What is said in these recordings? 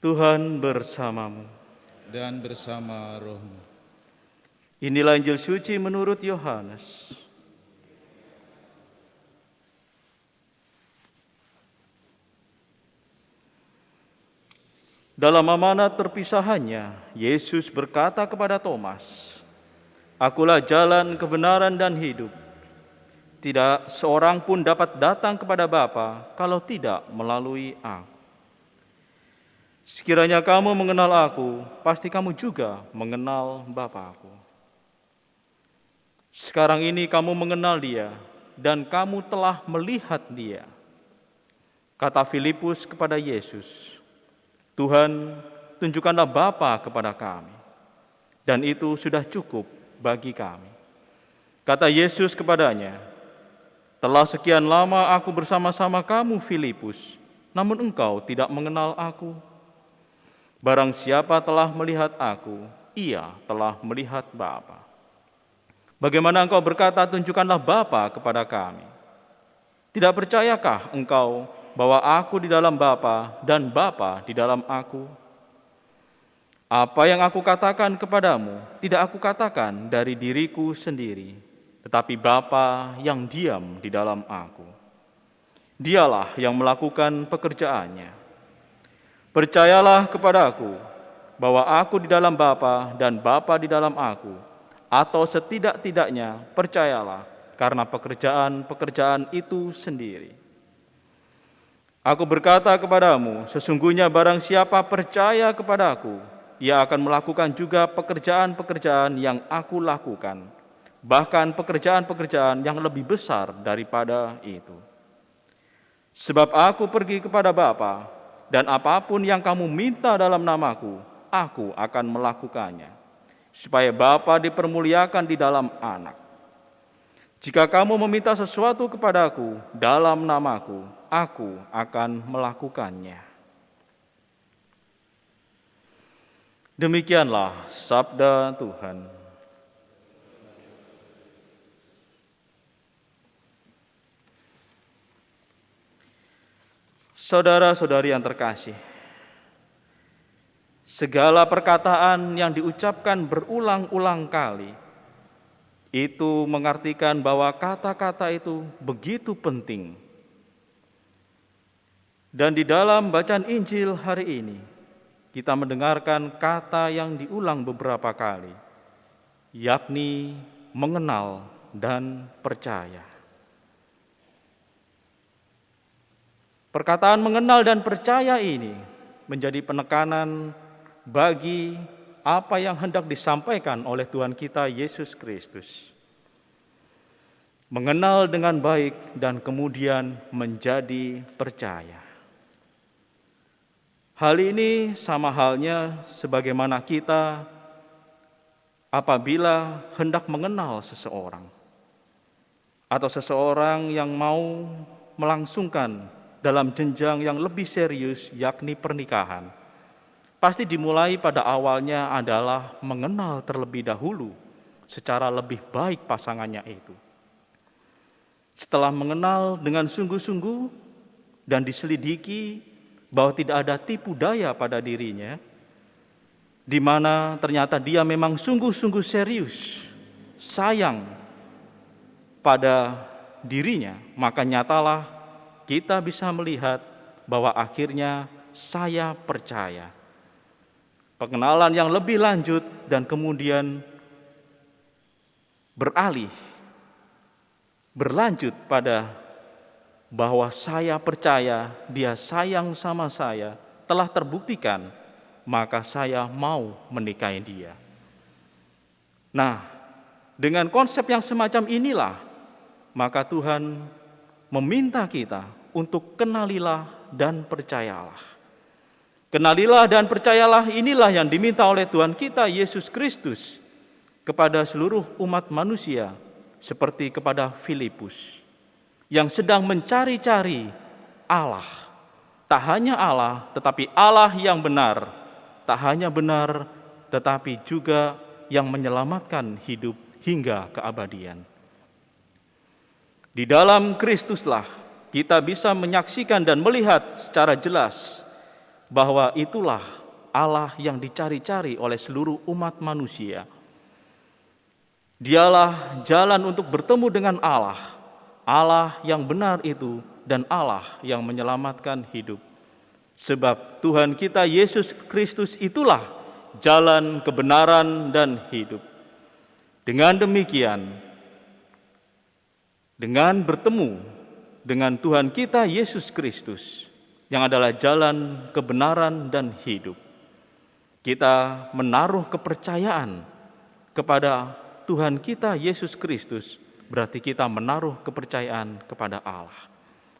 Tuhan bersamamu. Dan bersama rohmu. Inilah Injil suci menurut Yohanes. Dalam amanat perpisahannya, Yesus berkata kepada Thomas, "Akulah jalan, kebenaran, dan hidup. Tidak seorang pun dapat datang kepada Bapa kalau tidak melalui Aku. Sekiranya kamu mengenal Aku, pasti kamu juga mengenal Bapa-Ku. Sekarang ini kamu mengenal Dia, dan kamu telah melihat Dia." Kata Filipus kepada Yesus, "Tuhan, tunjukkanlah Bapa kepada kami, dan itu sudah cukup bagi kami." Kata Yesus kepadanya, "Telah sekian lama Aku bersama-sama kamu, Filipus, namun engkau tidak mengenal Aku. Barang siapa telah melihat Aku, ia telah melihat Bapa. Bagaimana engkau berkata, 'Tunjukkanlah Bapa kepada kami'? Tidak percayakah engkau bahwa Aku di dalam Bapa dan Bapa di dalam Aku? Apa yang Aku katakan kepadamu, tidak Aku katakan dari diriku sendiri, tetapi Bapa yang diam di dalam Aku. Dialah yang melakukan pekerjaannya. Percayalah kepada-Aku bahwa Aku di dalam Bapa dan Bapa di dalam Aku, atau setidak-tidaknya percayalah karena pekerjaan-pekerjaan itu sendiri. Aku berkata kepadamu, sesungguhnya barang siapa percaya kepada-Aku, ia akan melakukan juga pekerjaan-pekerjaan yang Aku lakukan, bahkan pekerjaan-pekerjaan yang lebih besar daripada itu. Sebab Aku pergi kepada Bapa, dan apapun yang kamu minta dalam namaku, Aku akan melakukannya, supaya Bapa dipermuliakan di dalam Anak. Jika kamu meminta sesuatu kepada-Aku dalam namaku, Aku akan melakukannya." Demikianlah sabda Tuhan. Saudara-saudari yang terkasih, segala perkataan yang diucapkan berulang-ulang kali itu mengartikan bahwa kata-kata itu begitu penting. Dan di dalam bacaan Injil hari ini, kita mendengarkan kata yang diulang beberapa kali, yakni mengenal dan percaya. Perkataan mengenal dan percaya ini menjadi penekanan bagi apa yang hendak disampaikan oleh Tuhan kita Yesus Kristus. Mengenal dengan baik dan kemudian menjadi percaya. Hal ini sama halnya sebagaimana kita apabila hendak mengenal seseorang atau seseorang yang mau melangsungkan dalam jenjang yang lebih serius, yakni pernikahan. Pasti dimulai pada awalnya adalah mengenal terlebih dahulu secara lebih baik pasangannya itu. Setelah mengenal dengan sungguh-sungguh dan diselidiki bahwa tidak ada tipu daya pada dirinya, di mana ternyata dia memang sungguh-sungguh serius, sayang pada dirinya, maka nyatalah kita bisa melihat bahwa akhirnya saya percaya. Pengenalan yang lebih lanjut dan kemudian berlanjut pada bahwa saya percaya dia sayang sama saya, telah terbuktikan, maka saya mau menikahi dia. Nah, dengan konsep yang semacam inilah, maka Tuhan meminta kita untuk kenalilah dan percayalah. Kenalilah dan percayalah, inilah yang diminta oleh Tuhan kita Yesus Kristus kepada seluruh umat manusia, seperti kepada Filipus yang sedang mencari-cari Allah. Tak hanya Allah, tetapi Allah yang benar. Tak hanya benar, tetapi juga yang menyelamatkan hidup hingga keabadian. Di dalam Kristuslah kita bisa menyaksikan dan melihat secara jelas bahwa itulah Allah yang dicari-cari oleh seluruh umat manusia. Dialah jalan untuk bertemu dengan Allah, Allah yang benar itu dan Allah yang menyelamatkan hidup. Sebab Tuhan kita Yesus Kristus itulah jalan kebenaran dan hidup. Dengan demikian, dengan bertemu dengan Tuhan kita Yesus Kristus yang adalah jalan kebenaran dan hidup, kita menaruh kepercayaan kepada Tuhan kita Yesus Kristus, berarti kita menaruh kepercayaan kepada Allah.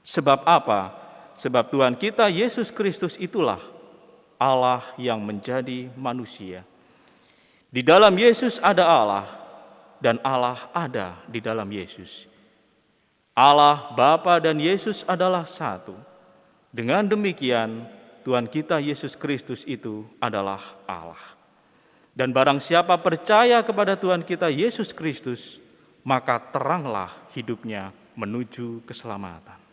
Sebab apa? Sebab Tuhan kita Yesus Kristus itulah Allah yang menjadi manusia. Di dalam Yesus ada Allah, dan Allah ada di dalam Yesus. Allah Bapa dan Yesus adalah satu. Dengan demikian, Tuhan kita Yesus Kristus itu adalah Allah. Dan barang siapa percaya kepada Tuhan kita Yesus Kristus, maka teranglah hidupnya menuju keselamatan.